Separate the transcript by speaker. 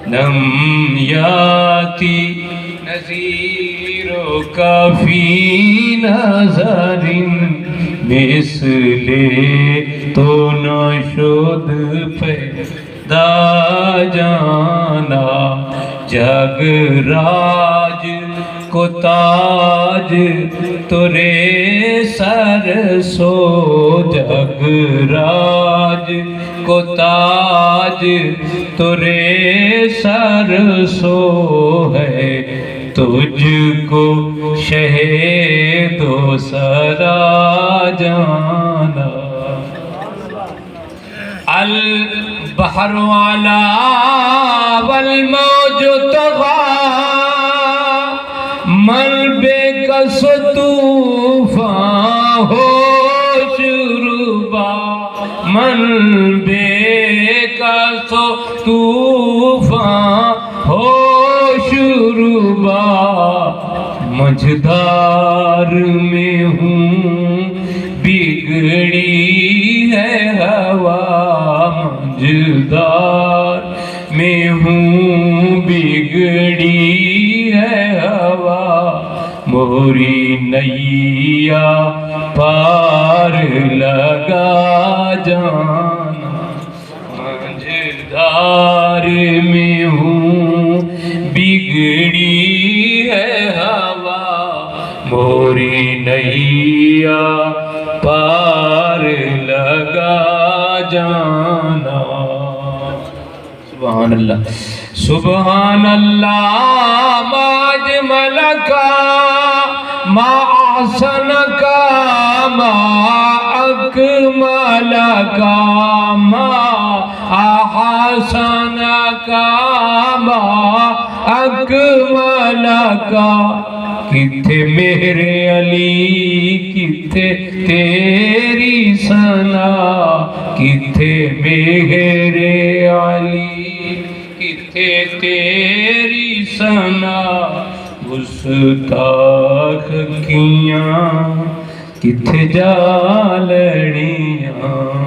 Speaker 1: لم یاتی نظیرک فی نظر مثل تو نہ شد پیدا جانا جگ راج کو تاج ترے سر سو جگ راج کو تاج ترے سر سو ہے تجھ کو شہد و سرا جانا البحر والا والموج طغى من بے کس طوفان ہوش ربا من بے کس طوفان ہوش ربا مجھدار میں ہوں بگڑی ہے ہوا مجھدار میں ہوں بگڑی ہے ہوا موری نیا پار لگا جانا مجھدار میں ہوں بگڑی ہے ہوا موری نیا پار لگا جانا سبحان اللہ سبحان اللہ ما اجمل کا ما احسن کا ما اکمل کا ما احسن کا ما اکمل کا کتھے میرے علی کتھے تیری ثنا کتھے میرے علی کتھے تیری ثنا گستاخ کیاں کتھے جا لڑیاں